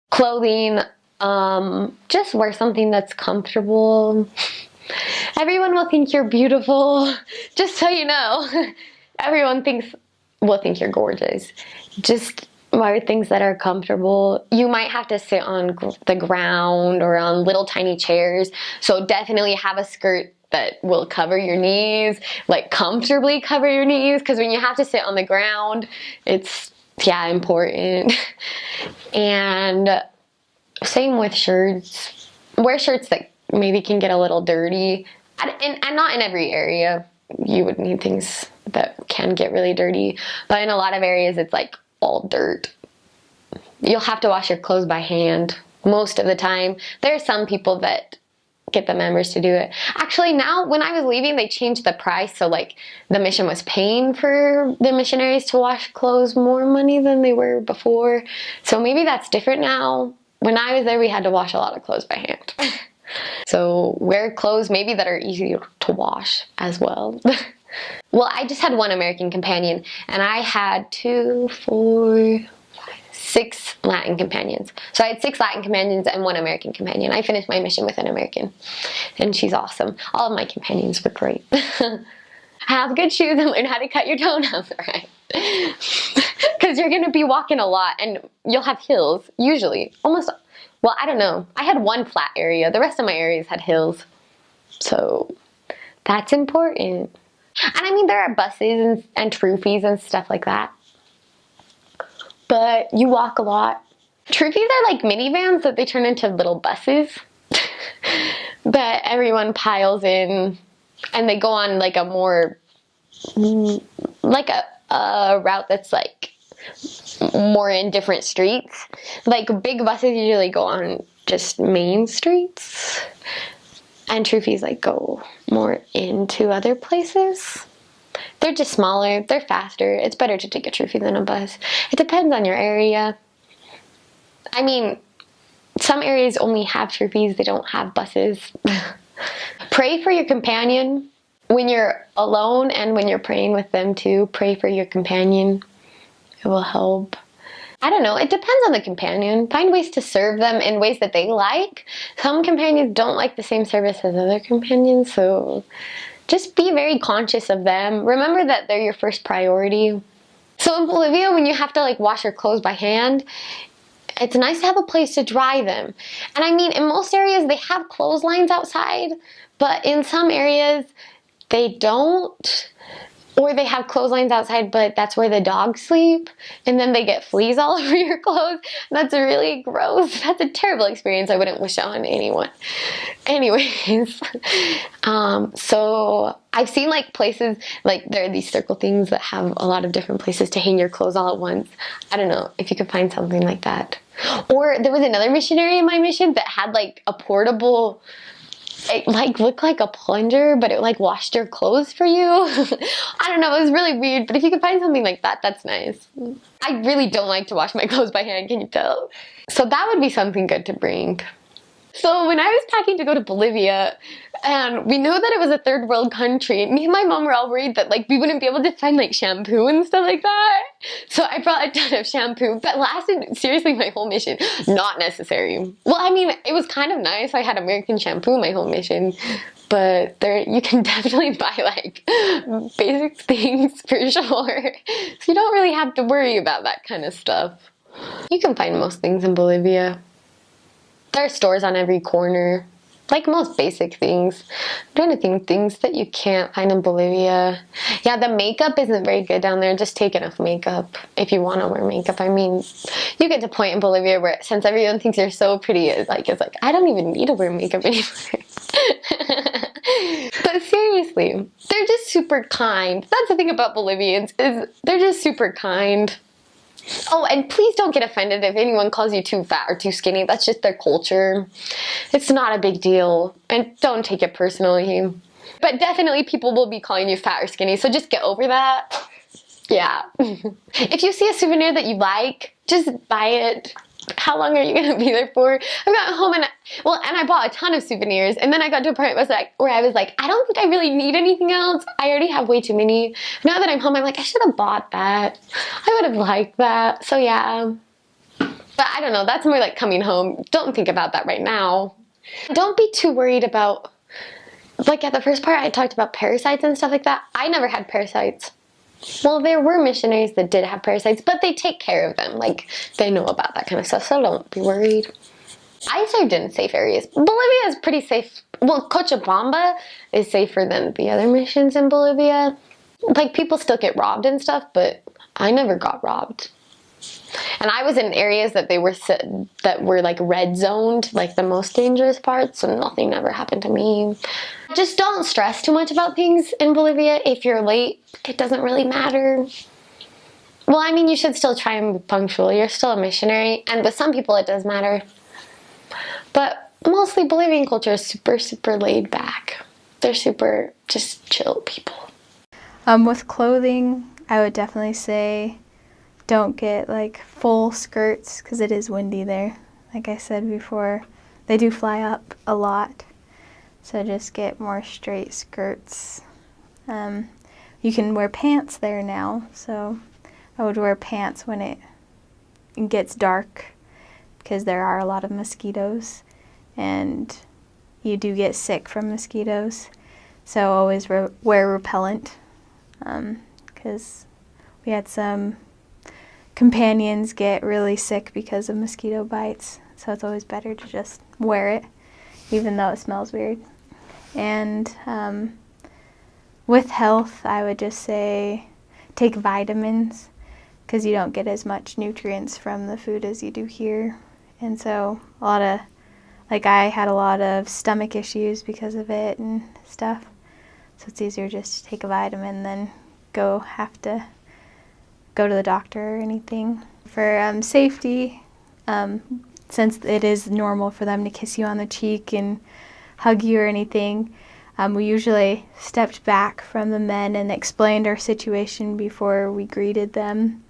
Clothing, just wear something that's comfortable. Everyone will think you're beautiful, just so you know. Everyone will think you're gorgeous. Just wear things that are comfortable. You might have to sit on the ground or on little tiny chairs, so definitely have a skirt that will cover your knees, like comfortably cover your knees, because when you have to sit on the ground, it's, yeah, important. And same with shirts. Wear shirts that maybe can get a little dirty. And not in every area. You would need things that can get really dirty. But in a lot of areas, it's like all dirt. You'll have to wash your clothes by hand most of the time. There are some people that get the members to do it. Actually, now when I was leaving, they changed the price, so like the mission was paying for the missionaries to wash clothes more money than they were before. So maybe that's different now. When I was there, we had to wash a lot of clothes by hand. So wear clothes maybe that are easy to wash as well. Well, I just had one American companion, and I had 6 Latin companions. So I had 6 Latin companions and 1 American companion. I finished my mission with an American, and she's awesome. All of my companions were great. Have good shoes and learn how to cut your toenails right. Because you're going to be walking a lot, and you'll have hills, usually. Almost, well, I don't know. I had 1 flat area. The rest of my areas had hills. So that's important. And I mean, there are buses and troofies and stuff like that. But you walk a lot. Troofies are like minivans that they turn into little buses. But everyone piles in, and they go on like a more, like a route that's like more in different streets. Like big buses usually go on just main streets, and troofies like go more into other places. They're just smaller, they're faster. It's better to take a troofy than a bus. It depends on your area. I mean, some areas only have troofies, they don't have buses. Pray for your companion. When you're alone and when you're praying with them too, pray for your companion. It will help. I don't know, it depends on the companion. Find ways to serve them in ways that they like. Some companions don't like the same service as other companions, so just be very conscious of them. Remember that they're your first priority. So in Bolivia, when you have to like wash your clothes by hand, it's nice to have a place to dry them. And I mean, in most areas, they have clotheslines outside, but in some areas, they don't. Or they have clotheslines outside, but that's where the dogs sleep, and then they get fleas all over your clothes. That's really gross. That's a terrible experience. I wouldn't wish on anyone. Anyways, so I've seen like places, like there are these circle things that have a lot of different places to hang your clothes all at once. I don't know if you could find something like that. Or there was another missionary in my mission that had like a portable, it like looked like a plunger, but it like washed your clothes for you. I don't know, it was really weird, but if you could find something like that, that's nice. I really don't like to wash my clothes by hand, can you tell? So that would be something good to bring. So when I was packing to go to Bolivia, and we know that it was a third world country, me and my mom were all worried that like we wouldn't be able to find like shampoo and stuff like that. So I brought a ton of shampoo that lasted seriously my whole mission. Not necessary. Well, I mean, it was kind of nice. I had American shampoo my whole mission. But there, you can definitely buy like basic things for sure. So you don't really have to worry about that kind of stuff. You can find most things in Bolivia. There are stores on every corner, like most basic things. I'm trying to think things that you can't find in Bolivia. Yeah, the makeup isn't very good down there. Just take enough makeup if you want to wear makeup. I mean, you get to a point in Bolivia where since everyone thinks you're so pretty, it's like I don't even need to wear makeup anymore. But seriously, they're just super kind. That's the thing about Bolivians, is they're just super kind. Oh, and please don't get offended if anyone calls you too fat or too skinny. That's just their culture. It's not a big deal. And don't take it personally. But definitely people will be calling you fat or skinny, so just get over that. Yeah. If you see a souvenir that you like, just buy it. How long are you going to be there for? I got home and I bought a ton of souvenirs, and then I got to a point where I was like, I don't think I really need anything else. I already have way too many. Now that I'm home, I'm like, I should have bought that. I would have liked that. So yeah. But I don't know, that's more like coming home. Don't think about that right now. Don't be too worried about, like at the first part I talked about parasites and stuff like that. I never had parasites. Well, there were missionaries that did have parasites, but they take care of them. Like, they know about that kind of stuff, so don't be worried. I served in safe areas. Bolivia is pretty safe. Well, Cochabamba is safer than the other missions in Bolivia. Like, people still get robbed and stuff, but I never got robbed. And I was in areas that were like red zoned, like the most dangerous parts, so nothing ever happened to me. Just don't stress too much about things in Bolivia. If you're late, it doesn't really matter. Well, I mean, you should still try and be punctual. You're still a missionary, and with some people it does matter. But mostly Bolivian culture is super, super laid back. They're super just chill people. With clothing, I would definitely say don't get like full skirts because it is windy there. Like I said before, they do fly up a lot. So just get more straight skirts. You can wear pants there now, so I would wear pants when it gets dark because there are a lot of mosquitoes and you do get sick from mosquitoes. So always wear repellent because we had some companions get really sick because of mosquito bites. So it's always better to just wear it even though it smells weird. And with health, I would just say take vitamins because you don't get as much nutrients from the food as you do here. And so I had a lot of stomach issues because of it and stuff. So it's easier just to take a vitamin than have to go to the doctor or anything. For safety, since it is normal for them to kiss you on the cheek and hug you or anything, we usually stepped back from the men and explained our situation before we greeted them,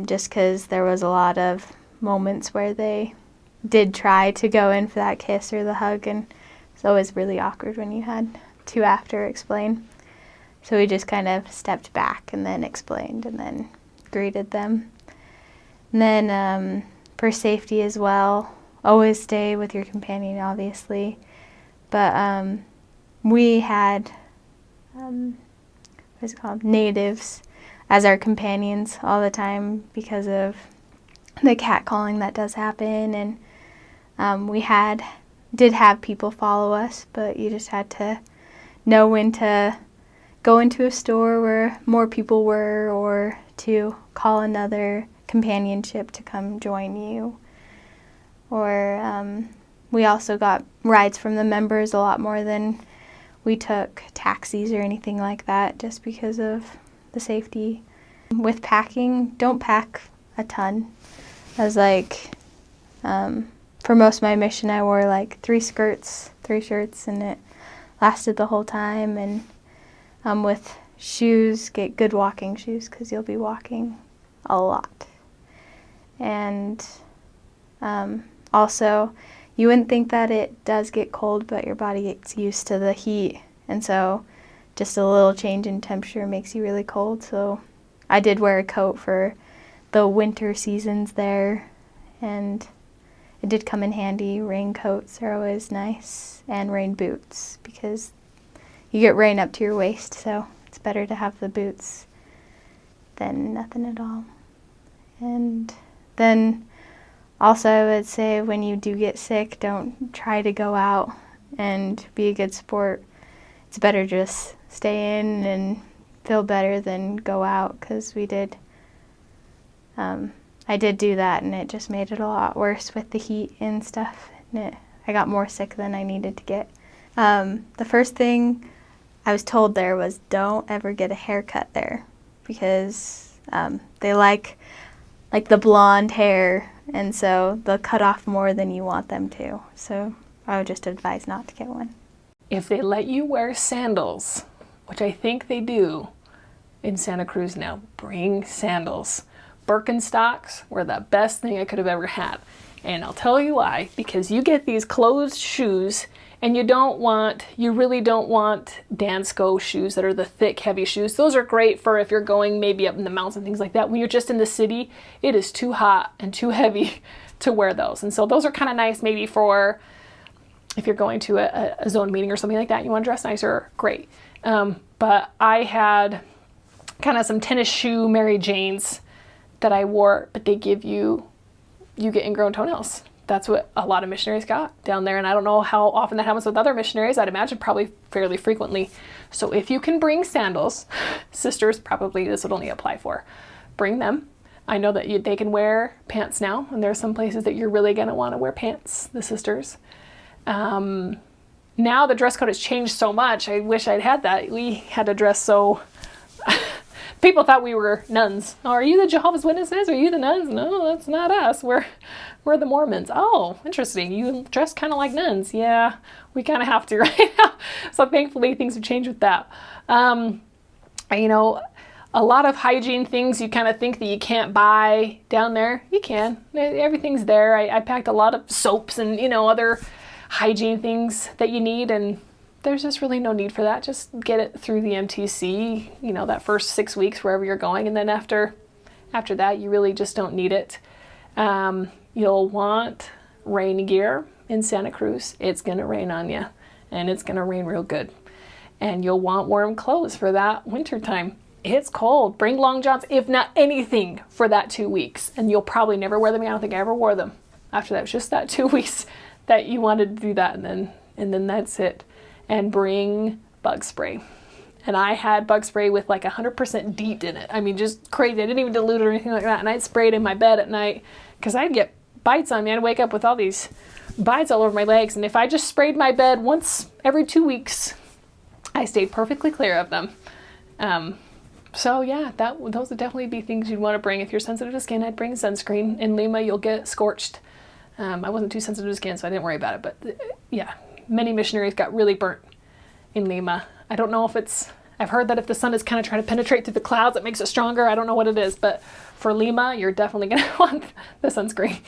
just because there was a lot of moments where they did try to go in for that kiss or the hug, and it's always really awkward when you had to after explain. So we just kind of stepped back and then explained and then greeted them. And then for safety as well, always stay with your companion, obviously. But we had natives as our companions all the time because of the catcalling that does happen. And we did have people follow us, but you just had to know when to go into a store where more people were or to call another companionship to come join you. Or we also got rides from the members a lot more than we took taxis or anything like that just because of the safety. With packing, don't pack a ton. I was for most of my mission I wore like 3 skirts, 3 shirts, and it lasted the whole time. And with shoes, get good walking shoes because you'll be walking a lot. And also, you wouldn't think that it does get cold, but your body gets used to the heat. And so just a little change in temperature makes you really cold. So I did wear a coat for the winter seasons there, and it did come in handy. Raincoats are always nice, and rain boots because you get rain up to your waist, so it's better to have the boots than nothing at all. And then also I would say when you do get sick, don't try to go out and be a good sport. It's better just stay in and feel better than go out, because I did do that, and it just made it a lot worse with the heat and stuff. And I got more sick than I needed to get. The first thing I was told there was don't ever get a haircut there because they like the blonde hair, and so they'll cut off more than you want them to. So I would just advise not to get one. If they let you wear sandals, which I think they do in Santa Cruz now, bring sandals. Birkenstocks were the best thing I could have ever had. And I'll tell you why. Because you get these closed shoes, and you really don't want Dansko shoes that are the thick, heavy shoes. Those are great for if you're going maybe up in the mountains and things like that. When you're just in the city, it is too hot and too heavy to wear those. And so those are kind of nice maybe for if you're going to a zone meeting or something like that, you want to dress nicer, great. But I had kind of some tennis shoe Mary Janes that I wore, but they give you get ingrown toenails. That's what a lot of missionaries got down there. And I don't know how often that happens with other missionaries. I'd imagine probably fairly frequently. So if you can bring sandals, sisters probably this would only apply for. Bring them. I know that they can wear pants now, and there are some places that you're really going to want to wear pants, the sisters. Now the dress code has changed so much. I wish I'd had that. We had to dress so... People thought we were nuns. Oh, are you the Jehovah's Witnesses? Are you the nuns? No, that's not us. We're the Mormons. Oh, interesting. You dress kind of like nuns. Yeah, we kind of have to right now. So thankfully things have changed with that. You know, a lot of hygiene things you kind of think that you can't buy down there. You can. Everything's there. I packed a lot of soaps and, you know, other hygiene things that you need, and there's just really no need for that. Just get it through the MTC, you know, that first 6 weeks wherever you're going. And then after that, you really just don't need it. You'll want rain gear in Santa Cruz. It's going to rain on you, and it's going to rain real good. And you'll want warm clothes for that winter time. It's cold. Bring long johns, if not anything, for that 2 weeks. And you'll probably never wear them. I don't think I ever wore them after that. It was just that 2 weeks that you wanted to do that, and then that's it. And bring bug spray. And I had bug spray with like 100% DEET in it. I mean, just crazy. I didn't even dilute it or anything like that. And I'd spray it in my bed at night because I'd get bites on me. I'd wake up with all these bites all over my legs. And if I just sprayed my bed once every 2 weeks, I stayed perfectly clear of them. So yeah, those would definitely be things you'd want to bring. If you're sensitive to skin, I'd bring sunscreen. In Lima, you'll get scorched. I wasn't too sensitive to skin, so I didn't worry about it. But yeah. Many missionaries got really burnt in Lima. I don't know if I've heard that if the sun is kind of trying to penetrate through the clouds, it makes it stronger. I don't know what it is, but for Lima, you're definitely going to want the sunscreen.